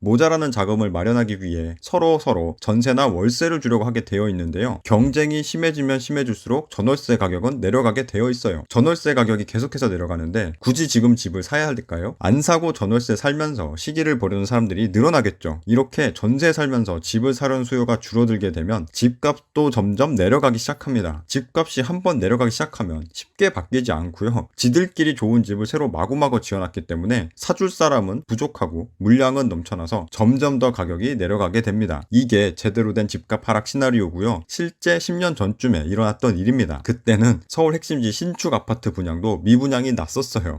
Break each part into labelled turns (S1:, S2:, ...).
S1: 모자라는 자금을 마련하기 위해 서로 전세나 월세를 주려고 하게 되어 있는데요. 경쟁이 심해지면 심해질수록 전월세 가격은 내려가게 되어 있어요. 전월세 가격이 계속해서 내려가는데 굳이 지금 집을 사야 할까요? 안 사고 전월세 살면서 시기를 보려는 사람들이 늘어나겠죠. 이렇게 전세 살면서 집을 사려는 수요가 줄어들게 되면 집값도 점점 내려가기 시작합니다. 집값이 한번 내려가기 시작하면 쉽게 바뀌지 않고요. 지들끼리 좋은 집을 새로 마구마구 지어놨기 때문에 사줄 사람은 부족하고 물량은 넘쳐나서 점점 더 가격이 내려가게 됩니다. 이게 제대로 된 집값 하락 시나리오고요. 실제 10년 전쯤에 일어났던 일입니다. 그때는 서울 핵심지 신축 아파트 분양도 미분양이 났었어요.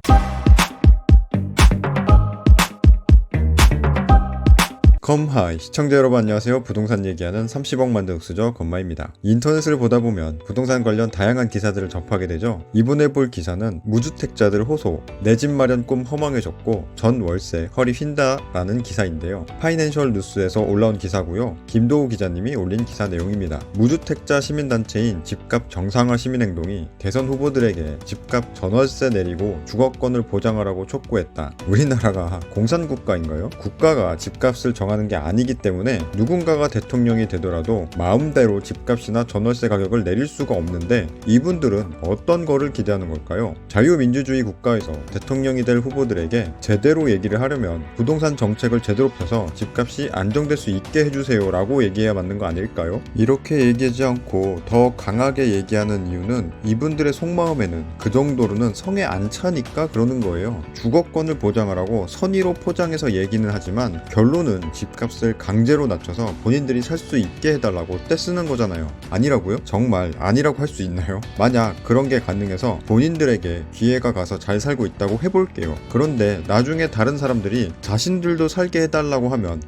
S1: 컴하이 시청자 여러분 안녕하세요. 부동산 얘기하는 30억 만든 흑수저 건마입니다. 인터넷을 보다 보면 부동산 관련 다양한 기사들을 접하게 되죠. 이번에 볼 기사는 무주택자들 호소, 내 집 마련 꿈 허망해졌고 전 월세 허리 휜다 라는 기사인데요. 파이낸셜 뉴스에서 올라온 기사고요. 김도우 기자님이 올린 기사 내용입니다. 무주택자 시민단체인 집값 정상화 시민행동이 대선 후보들에게 집값 전월세 내리고 주거권을 보장하라고 촉구했다. 우리나라가 공산국가인가요? 국가가 집값을 정하는 게 아니기 때문에 누군가가 대통령이 되더라도 마음대로 집값이나 전월세 가격을 내릴 수가 없는데 이분들은 어떤 거를 기대하는 걸까요? 자유민주주의 국가에서 대통령이 될 후보들에게 제대로 얘기를 하려면 부동산 정책을 제대로 펴서 집값이 안정될 수 있게 해주세요 라고 얘기해야 맞는 거 아닐까요? 이렇게 얘기하지 않고 더 강하게 얘기하는 이유는 이분들의 속마음에는 그 정도로는 성에 안 차니까 그러는 거예요. 주거권을 보장하라고 선의로 포장해서 얘기는 하지만 결론은 집값을 강제로 낮춰서 본인들이 살 수 있게 해달라고 떼쓰는 거잖아요. 아니라고요? 정말 아니라고 할 수 있나요? 만약 그런 게 가능해서 본인들에게 기회가 가서 잘 살고 있다고 해볼게요. 그런데 나중에 다른 사람들이 자신들도 살게 해달라고 하면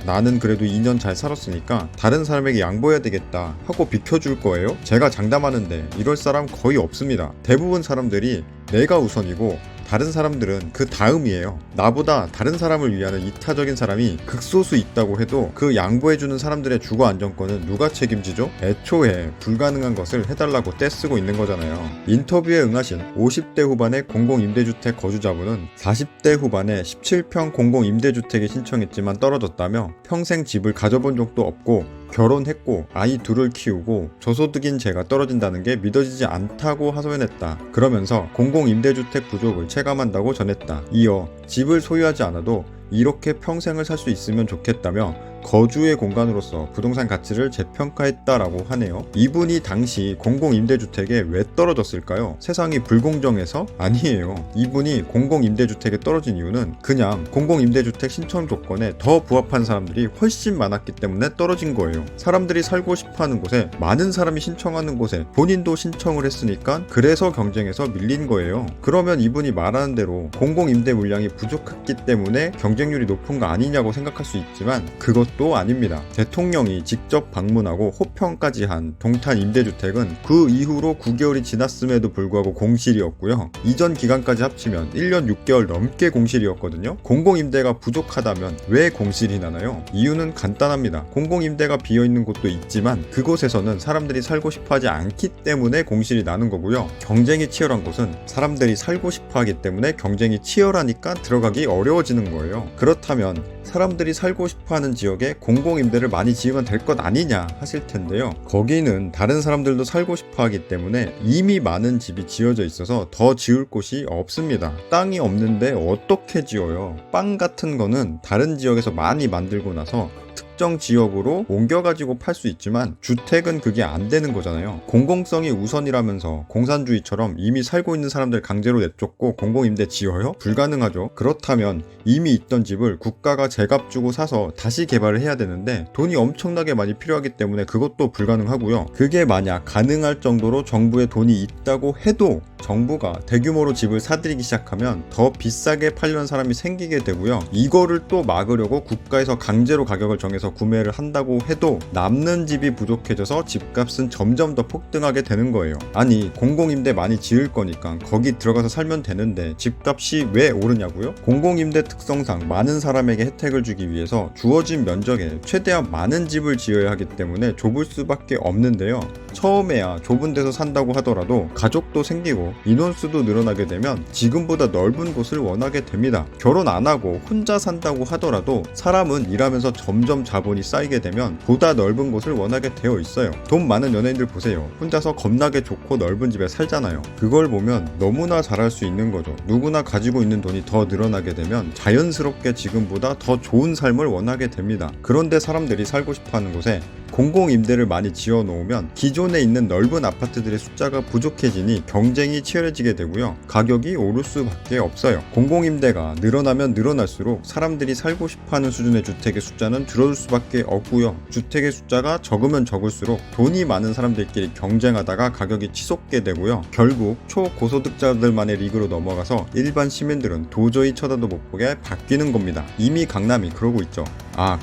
S1: 나는 그래도 2년 잘 살았으니까 다른 사람에게 양보해야 되겠다 하고 비켜줄 거예요? 제가 장담하는데 이럴 사람 거의 없습니다. 대부분 사람들이 내가 우선이고 다른 사람들은 그 다음이에요. 나보다 다른 사람을 위하는 이타적인 사람이 극소수 있다고 해도 그 양보해주는 사람들의 주거 안정권은 누가 책임지죠? 애초에 불가능한 것을 해달라고 떼쓰고 있는 거잖아요. 인터뷰에 응하신 50대 후반의 공공임대주택 거주자분은 40대 후반에 17평 공공임대주택에 신청했지만 떨어졌다며 평생 집을 가져본 적도 없고 결혼했고 아이 둘을 키우고 저소득인 제가 떨어진다는 게 믿어지지 않다고 하소연했다. 그러면서 공공임대주택 부족을 체감한다고 전했다. 이어 집을 소유하지 않아도 이렇게 평생을 살 수 있으면 좋겠다며 거주의 공간으로서 부동산 가치를 재평가했다라고 하네요. 이분이 당시 공공임대주택에 왜 떨어졌을까요? 세상이 불공정해서? 아니에요. 이분이 공공임대주택에 떨어진 이유는 그냥 공공임대주택 신청 조건에 더 부합한 사람들이 훨씬 많았기 때문에 떨어진 거예요. 사람들이 살고 싶어하는 곳에 많은 사람이 신청하는 곳에 본인도 신청을 했으니까 그래서 경쟁에서 밀린 거예요. 그러면 이분이 말하는 대로 공공임대 물량이 부족했기 때문에 경쟁률이 높은 거 아니냐고 생각할 수 있지만 그것도 아닙니다. 대통령이 직접 방문하고 호평까지 한 동탄 임대주택은 그 이후로 9개월이 지났음에도 불구하고 공실이었고요. 이전 기간까지 합치면 1년 6개월 넘게 공실이었거든요. 공공임대가 부족하다면 왜 공실이 나나요? 이유는 간단합니다. 공공임대가 비어있는 곳도 있지만 그곳에서는 사람들이 살고 싶어하지 않기 때문에 공실이 나는 거고요. 경쟁이 치열한 곳은 사람들이 살고 싶어하기 때문에 경쟁이 치열하니까 들어가기 어려워지는 거예요. 그렇다면 사람들이 살고 싶어하는 지역에 공공임대를 많이 지으면 될 것 아니냐 하실 텐데요. 거기는 다른 사람들도 살고 싶어하기 때문에 이미 많은 집이 지어져 있어서 더 지을 곳이 없습니다. 땅이 없는데 어떻게 지어요? 빵 같은 거는 다른 지역에서 많이 만들고 나서 특정 지역으로 옮겨가지고 팔 수 있지만 주택은 그게 안 되는 거잖아요. 공공성이 우선이라면서 공산주의처럼 이미 살고 있는 사람들 강제로 내쫓고 공공임대 지어요? 불가능하죠. 그렇다면 이미 있던 집을 국가가 제값 주고 사서 다시 개발을 해야 되는데 돈이 엄청나게 많이 필요하기 때문에 그것도 불가능하고요. 그게 만약 가능할 정도로 정부에 돈이 있다고 해도 정부가 대규모로 집을 사들이기 시작하면 더 비싸게 팔려는 사람이 생기게 되고요. 이거를 또 막으려고 국가에서 강제로 가격을 정해서 구매를 한다고 해도 남는 집이 부족해져서 집값은 점점 더 폭등하게 되는 거예요. 아니 공공임대 많이 지을 거니까 거기 들어가서 살면 되는데 집값이 왜 오르냐고요? 공공임대 특성상 많은 사람에게 혜택을 주기 위해서 주어진 면적에 최대한 많은 집을 지어야 하기 때문에 좁을 수밖에 없는데요. 처음에야 좁은 데서 산다고 하더라도 가족도 생기고 인원수도 늘어나게 되면 지금보다 넓은 곳을 원하게 됩니다. 결혼 안 하고 혼자 산다고 하더라도 사람은 일하면서 점점 자본이 쌓이게 되면 보다 넓은 곳을 원하게 되어 있어요. 돈 많은 연예인들 보세요. 혼자서 겁나게 좋고 넓은 집에 살잖아요. 그걸 보면 너무나 잘할 수 있는 거죠. 누구나 가지고 있는 돈이 더 늘어나게 되면 자연스럽게 지금보다 더 좋은 삶을 원하게 됩니다. 그런데 사람들이 살고 싶어하는 곳에 공공임대를 많이 지어 놓으면 기존에 있는 넓은 아파트들의 숫자가 부족해지니 경쟁이 치열해지게 되고요. 가격이 오를 수밖에 없어요. 공공임대가 늘어나면 늘어날수록 사람들이 살고 싶어하는 수준의 주택의 숫자는 줄어들 수밖에 없고요. 주택의 숫자가 적으면 적을수록 돈이 많은 사람들끼리 경쟁하다가 가격이 치솟게 되고요. 결국 초고소득자들만의 리그로 넘어가서 일반 시민들은 도저히 쳐다도 못 보게 바뀌는 겁니다. 이미 강남이 그러고 있죠.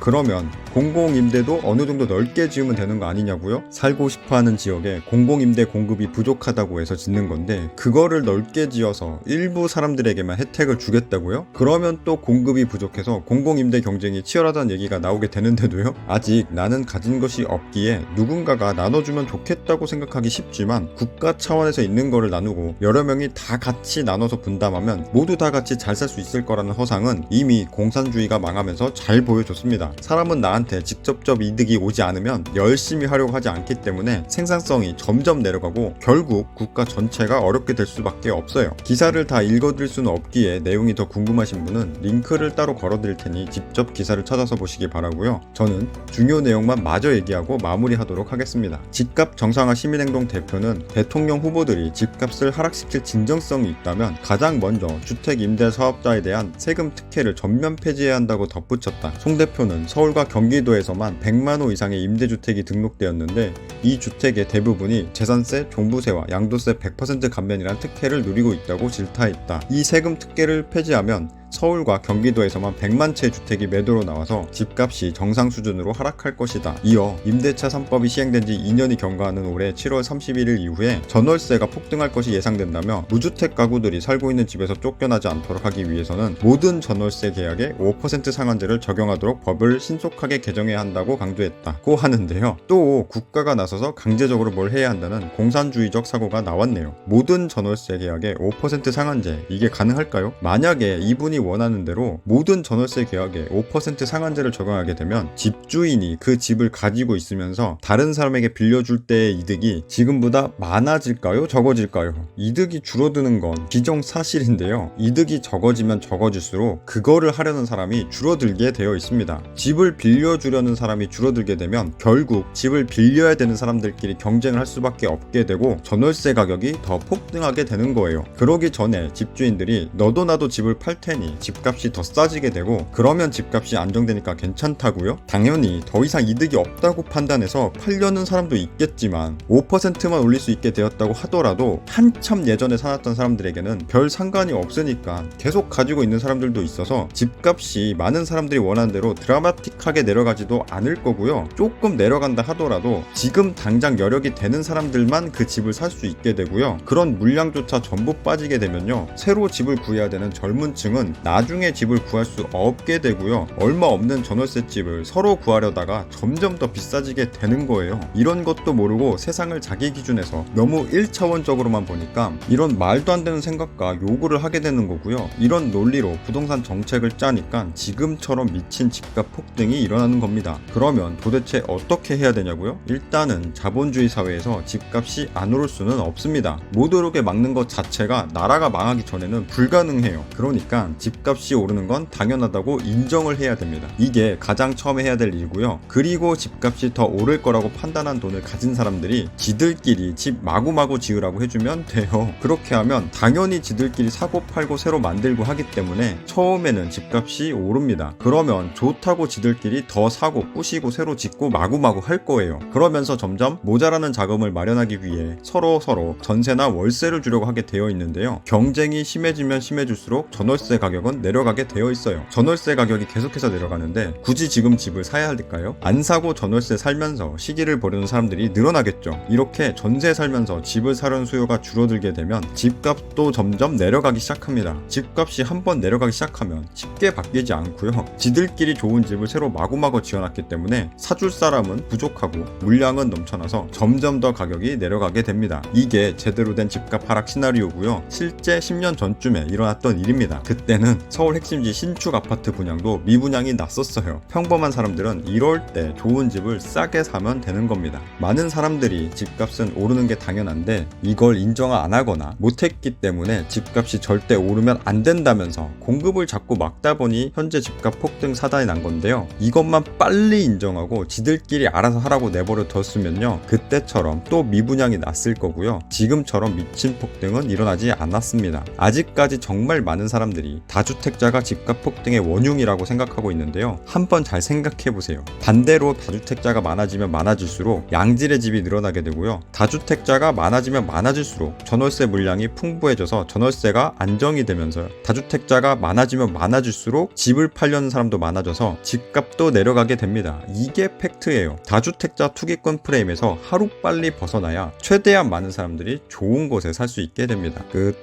S1: 그러면 공공임대도 어느 정도 넓게 지으면 되는 거 아니냐고요? 살고 싶어하는 지역에 공공임대 공급이 부족하다고 해서 짓는 건데 그거를 넓게 지어서 일부 사람들에게만 혜택을 주겠다고요? 그러면 또 공급이 부족해서 공공임대 경쟁이 치열하다는 얘기가 나오게 되는데도요? 아직 나는 가진 것이 없기에 누군가가 나눠주면 좋겠다고 생각하기 쉽지만 국가 차원에서 있는 거를 나누고 여러 명이 다 같이 나눠서 분담하면 모두 다 같이 잘 살 수 있을 거라는 허상은 이미 공산주의가 망하면서 잘 보여줬습니다. 사람은 나한테 직접적 이득이 오지 않으면 열심히 하려고 하지 않기 때문에 생산성이 점점 내려가고 결국 국가 전체가 어렵게 될 수밖에 없어요. 기사를 다 읽어드릴 수는 없기에 내용이 더 궁금하신 분은 링크를 따로 걸어드릴 테니 직접 기사를 찾아서 보시기 바라고요. 저는 중요 내용만 마저 얘기하고 마무리하도록 하겠습니다. 집값 정상화 시민행동 대표는 대통령 후보들이 집값을 하락시킬 진정성이 있다면 가장 먼저 주택 임대 사업자에 대한 세금 특혜를 전면 폐지해야 한다고 덧붙였다. 송 대표는 서울과 경기도에서만 100만 호 이상의 임대주택이 등록되었는데 이 주택의 대부분이 재산세, 종부세와 양도세 100% 감면이란 특혜를 누리고 있다고 질타했다. 이 세금 특혜를 폐지하면 서울과 경기도에서만 100만 채 주택이 매도로 나와서 집값이 정상 수준으로 하락할 것이다. 이어 임대차 3법이 시행된 지 2년이 경과하는 올해 7월 31일 이후에 전월세가 폭등할 것이 예상된다며 무주택 가구들이 살고 있는 집에서 쫓겨나지 않도록 하기 위해서는 모든 전월세 계약에 5% 상한제를 적용하도록 법을 신속하게 개정해야 한다고 강조했다고 하는데요. 또 국가가 나서서 강제적으로 뭘 해야 한다는 공산주의적 사고가 나왔네요. 모든 전월세 계약에 5% 상한제, 이게 가능할까요? 만약에 이분이 원하는 대로 모든 전월세 계약에 5% 상한제를 적용하게 되면 집주인이 그 집을 가지고 있으면서 다른 사람에게 빌려줄 때의 이득이 지금보다 많아질까요? 적어질까요? 이득이 줄어드는 건 기정사실인데요. 이득이 적어지면 적어질수록 그거를 하려는 사람이 줄어들게 되어 있습니다. 집을 빌려주려는 사람이 줄어들게 되면 결국 집을 빌려야 되는 사람들끼리 경쟁을 할 수밖에 없게 되고 전월세 가격이 더 폭등하게 되는 거예요. 그러기 전에 집주인들이 너도 나도 집을 팔 테니 집값이 더 싸지게 되고 그러면 집값이 안정되니까 괜찮다고요? 당연히 더 이상 이득이 없다고 판단해서 팔려는 사람도 있겠지만 5%만 올릴 수 있게 되었다고 하더라도 한참 예전에 살았던 사람들에게는 별 상관이 없으니까 계속 가지고 있는 사람들도 있어서 집값이 많은 사람들이 원하는 대로 드라마틱하게 내려가지도 않을 거고요. 조금 내려간다 하더라도 지금 당장 여력이 되는 사람들만 그 집을 살 수 있게 되고요. 그런 물량조차 전부 빠지게 되면요. 새로 집을 구해야 되는 젊은 층은 나중에 집을 구할 수 없게 되고요. 얼마 없는 전월세 집을 서로 구하려다가 점점 더 비싸지게 되는 거예요. 이런 것도 모르고 세상을 자기 기준에서 너무 1차원적으로만 보니까 이런 말도 안 되는 생각과 요구를 하게 되는 거고요. 이런 논리로 부동산 정책을 짜니까 지금처럼 미친 집값 폭등이 일어나는 겁니다. 그러면 도대체 어떻게 해야 되냐고요? 일단은 자본주의 사회에서 집값이 안 오를 수는 없습니다. 못 오르게 막는 것 자체가 나라가 망하기 전에는 불가능해요. 그러니까 집값이 오르는 건 당연하다고 인정을 해야 됩니다. 이게 가장 처음에 해야 될 일이고요. 그리고 집값이 더 오를 거라고 판단한 돈을 가진 사람들이 지들끼리 집 마구마구 지으라고 해주면 돼요. 그렇게 하면 당연히 지들끼리 사고 팔고 새로 만들고 하기 때문에 처음에는 집값이 오릅니다. 그러면 좋다고 지들끼리 더 사고 부시고 새로 짓고 마구마구 할 거예요. 그러면서 점점 모자라는 자금을 마련하기 위해 서로 전세나 월세를 주려고 하게 되어 있는데요. 경쟁이 심해지면 심해질수록 전월세 가격이 가격은 내려가게 되어 있어요. 전월세 가격이 계속해서 내려가는데 굳이 지금 집을 사야 할까요? 안 사고 전월세 살면서 시기를 보려는 사람들이 늘어나겠죠. 이렇게 전세 살면서 집을 사려는 수요가 줄어들게 되면 집값도 점점 내려가기 시작합니다. 집값이 한번 내려가기 시작하면 쉽게 바뀌지 않고요. 지들끼리 좋은 집을 새로 마구마구 지어놨기 때문에 사줄 사람은 부족하고 물량은 넘쳐나서 점점 더 가격이 내려가게 됩니다. 이게 제대로 된 집값 하락 시나리오고요. 실제 10년 전쯤에 일어났던 일입니다. 그때는 서울 핵심지 신축 아파트 분양도 미분양이 났었어요. 평범한 사람들은 이럴 때 좋은 집을 싸게 사면 되는 겁니다. 많은 사람들이 집값은 오르는 게 당연한데 이걸 인정 안 하거나 못했기 때문에 집값이 절대 오르면 안 된다면서 공급을 자꾸 막다 보니 현재 집값 폭등 사단이 난 건데요. 이것만 빨리 인정하고 지들끼리 알아서 하라고 내버려 뒀으면요. 그때처럼 또 미분양이 났을 거고요. 지금처럼 미친 폭등은 일어나지 않았습니다. 아직까지 정말 많은 사람들이 다주택자가 집값 폭등의 원흉이라고 생각하고 있는데요. 한번 잘 생각해보세요. 반대로 다주택자가 많아지면 많아질수록 양질의 집이 늘어나게 되고요. 다주택자가 많아지면 많아질수록 전월세 물량이 풍부해져서 전월세가 안정이 되면서요. 다주택자가 많아지면 많아질수록 집을 팔려는 사람도 많아져서 집값도 내려가게 됩니다. 이게 팩트예요. 다주택자 투기권 프레임에서 하루빨리 벗어나야 최대한 많은 사람들이 좋은 곳에 살 수 있게 됩니다. 끝.